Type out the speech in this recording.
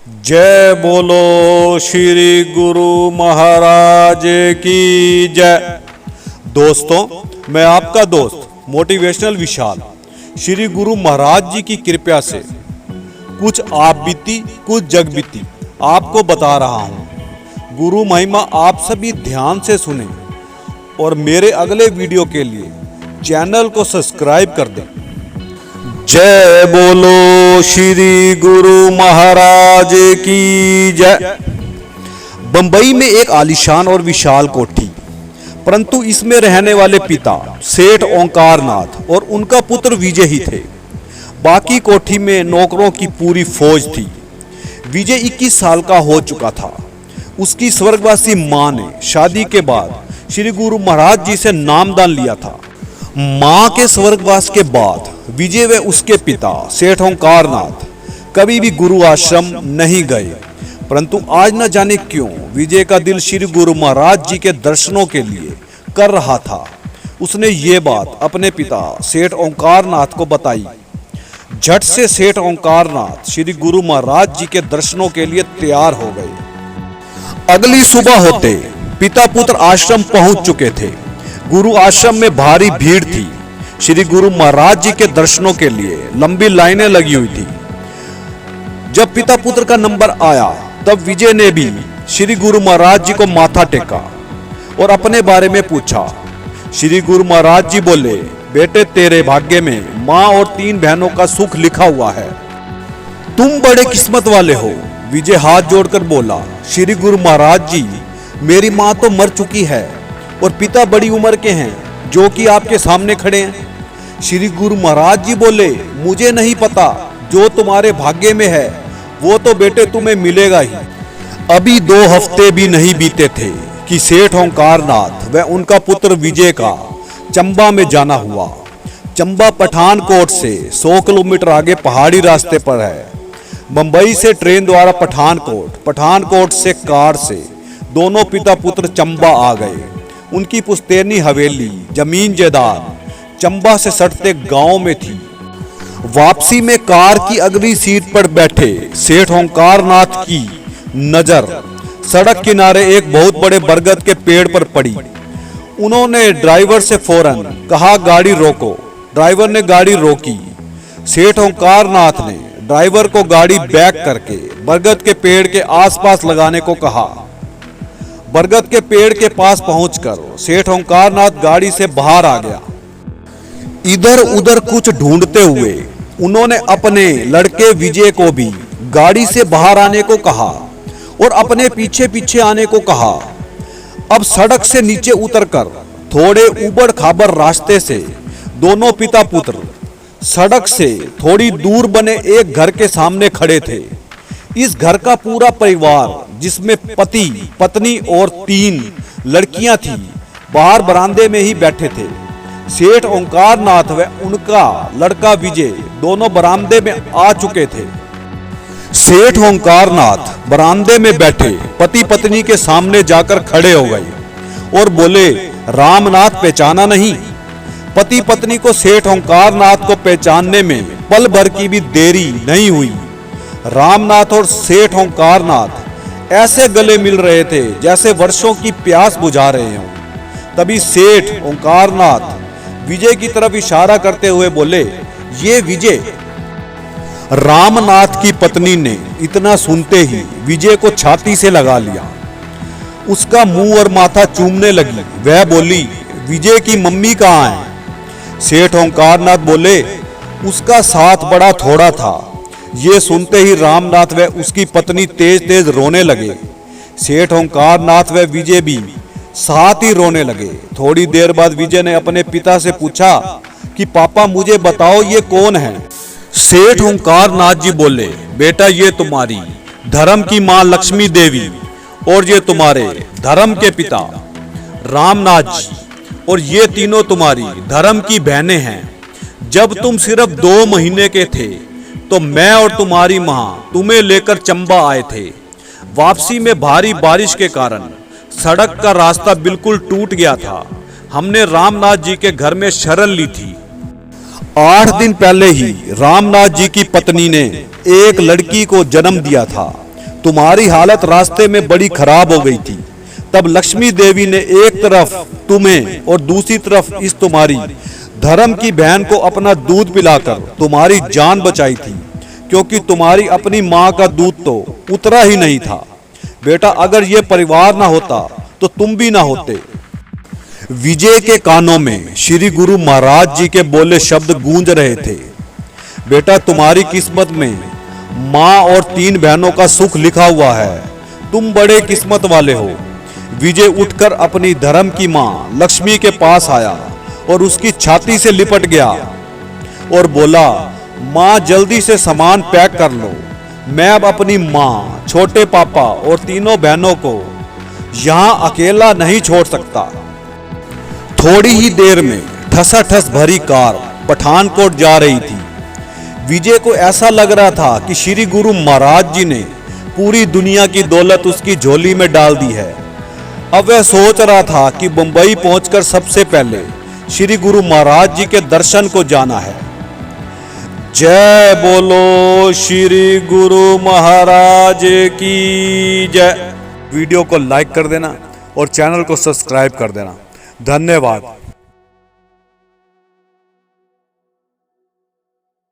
जय बोलो श्री गुरु महाराज की जय। दोस्तों, मैं आपका दोस्त मोटिवेशनल विशाल श्री गुरु महाराज जी की कृपा से कुछ आप बीती कुछ जग बीती आपको बता रहा हूँ। गुरु महिमा आप सभी ध्यान से सुने और मेरे अगले वीडियो के लिए चैनल को सब्सक्राइब कर दें। जय बोलो श्री गुरु महाराज की जय। बंबई में एक आलीशान और विशाल कोठी, परंतु इसमें रहने वाले पिता सेठ ओंकारनाथ और उनका पुत्र विजय ही थे। बाकी कोठी में नौकरों की पूरी फौज थी। विजय 21 साल का हो चुका था। उसकी स्वर्गवासी मां ने शादी के बाद श्री गुरु महाराज जी से नामदान लिया था। मां के स्वर्गवास के बाद विजय व उसके पिता सेठ ओंकारनाथ कभी भी गुरु आश्रम नहीं गए, परंतु आज न जाने क्यों विजय का दिल श्री गुरु महाराज जी के दर्शनों के लिए कर रहा था। उसने ये बात अपने पिता सेठ ओंकारनाथ को बताई। झट से सेठ ओंकारनाथ श्री गुरु महाराज जी के दर्शनों के लिए तैयार हो गए। अगली सुबह होते पिता पुत्र आश्रम पहुंच चुके थे। गुरु आश्रम में भारी भीड़ थी। श्री गुरु महाराज जी के दर्शनों के लिए लंबी लाइनें लगी हुई थी। जब पिता पुत्र का नंबर आया तब विजय ने भी श्री गुरु महाराज जी को माथा टेका और अपने बारे में पूछा। श्री गुरु महाराज जी बोले, बेटे तेरे भाग्य में मां और 3 बहनों का सुख लिखा हुआ है, तुम बड़े किस्मत वाले हो। विजय हाथ जोड़कर बोला, श्री गुरु महाराज जी, मेरी मां तो मर चुकी है और पिता बड़ी उम्र के हैं जो कि आपके सामने खड़े हैं। श्री गुरु महाराज जी बोले, मुझे नहीं पता, जो तुम्हारे भाग्य में है वो तो बेटे तुम्हें मिलेगा ही। अभी 2 हफ्ते भी नहीं बीते थे कि सेठ ओंकारनाथ व उनका पुत्र विजय का चंबा में जाना हुआ। चंबा पठानकोट से 100 किलोमीटर आगे पहाड़ी रास्ते पर है। मुंबई से ट्रेन द्वारा पठानकोट, पठानकोट से कार से दोनों पिता पुत्र चंबा आ गए। उनकी पुश्तैनी हवेली, जमीन जायदाद चंबा से सटते गांव में थी। वापसी में कार की अगली सीट पर बैठे सेठ ओंकारनाथ की नजर सड़क किनारे एक बहुत बड़े बरगद के पेड़ पर पड़ी। उन्होंने ड्राइवर से फौरन कहा, गाड़ी रोको। ड्राइवर ने गाड़ी रोकी। सेठ ओंकारनाथ ने ड्राइवर को गाड़ी बैक करके बरगद के पेड़ के आसपास लगाने को कहा। बरगद के पेड़ के पास पहुंचकर सेठ ओंकारनाथ गाड़ी से बाहर आ गया। इधर उधर कुछ ढूंढते हुए उन्होंने अपने लड़के विजय को भी गाड़ी से बाहर आने को कहा और अपने पीछे पीछे आने को कहा। अब सड़क से नीचे उतरकर थोड़े ऊबड़ खाबड़ रास्ते से दोनों पिता पुत्र सड़क से थोड़ी दूर बने एक घर के सामने खड़े थे। इस घर का पूरा परिवार, जिसमें पति पत्नी और 3 लड़कियां थी, बाहर बरामदे में ही बैठे थे। सेठ ओंकारनाथ व उनका लड़का विजय दोनों बरामदे में आ चुके थे। सेठ ओंकारनाथ बरामदे में बैठे पति पत्नी के सामने जाकर खड़े हो गए और बोले, रामनाथ पहचाना नहीं? पति पत्नी को सेठ ओंकारनाथ को पहचानने में पल भर की भी देरी नहीं हुई। रामनाथ और सेठ ओंकारनाथ ऐसे गले मिल रहे थे जैसे वर्षों की प्यास बुझा रहे हों। तभी सेठ ओंकारनाथ विजय की तरफ इशारा करते हुए बोले, ये विजय। रामनाथ की पत्नी ने इतना सुनते ही विजय को छाती से लगा लिया। उसका मुंह और माथा चूमने लगी। वह बोली, विजय की मम्मी कहाँ है? सेठ ओंकारनाथ बोले, उसका साथ बड़ा थोड़ा था। ये सुनते ही रामनाथ व उसकी पत्नी तेज तेज रोने लगे। सेठ ओंकारनाथ व विजय भी साथ ही रोने लगे। थोड़ी देर बाद विजय ने अपने पिता से पूछा कि पापा, मुझे बताओ ये कौन है? सेठ ओंकारनाथ जी बोले, बेटा ये तुम्हारी धर्म की मां लक्ष्मी देवी और ये तुम्हारे धर्म के पिता रामनाथ जी और ये तीनों तुम्हारी धर्म की बहनें हैं। जब तुम सिर्फ 2 महीने के थे तो मैं और तुम्हारी मां तुम्हें लेकर चंबा आए थे। वापसी में भारी बारिश के कारण सड़क का रास्ता बिल्कुल टूट गया था। हमने रामनाथ जी के घर में शरण ली थी। 8 दिन पहले ही रामनाथ जी की पत्नी ने एक लड़की को जन्म दिया था। तुम्हारी हालत रास्ते में बड़ी खराब हो गई थी। तब लक्ष्मी देवी ने एक तरफ तुम्हें और दूसरी तरफ इस तुम्हारी धर्म की बहन को अपना दूध पिलाकर तुम्हारी जान बचाई थी, क्योंकि तुम्हारी अपनी माँ का दूध तो उतरा ही नहीं था। बेटा, अगर ये परिवार ना होता तो तुम भी ना होते। विजय के कानों में श्री गुरु महाराज जी के बोले शब्द गूंज रहे थे। बेटा, तुम्हारी किस्मत में माँ और 3 बहनों का सुख लिखा हुआ है। तुम बड़े किस्मत वाले हो। विजय उठकर अपनी धर्म की माँ लक्ष्मी के पास आया और उसकी छाती से लिपट गया और बोला, माँ जल्दी से सामान पैक कर लो। मैं अब अपनी माँ, छोटे पापा और 3 बहनों को यहाँ अकेला नहीं छोड़ सकता। थोड़ी ही देर में ठसाठस भरी कार पठानकोट जा रही थी। विजय को ऐसा लग रहा था कि श्री गुरु महाराज जी ने पूरी दुनिया की दौलत उसकी झोली में डाल दी है। अब वह सोच रहा था कि मुंबई पहुंचकर सबसे पहले श्री गुरु महाराज जी के दर्शन को जाना है। जय बोलो श्री गुरु महाराज की जय। वीडियो को लाइक कर देना और चैनल को सब्सक्राइब कर देना। धन्यवाद।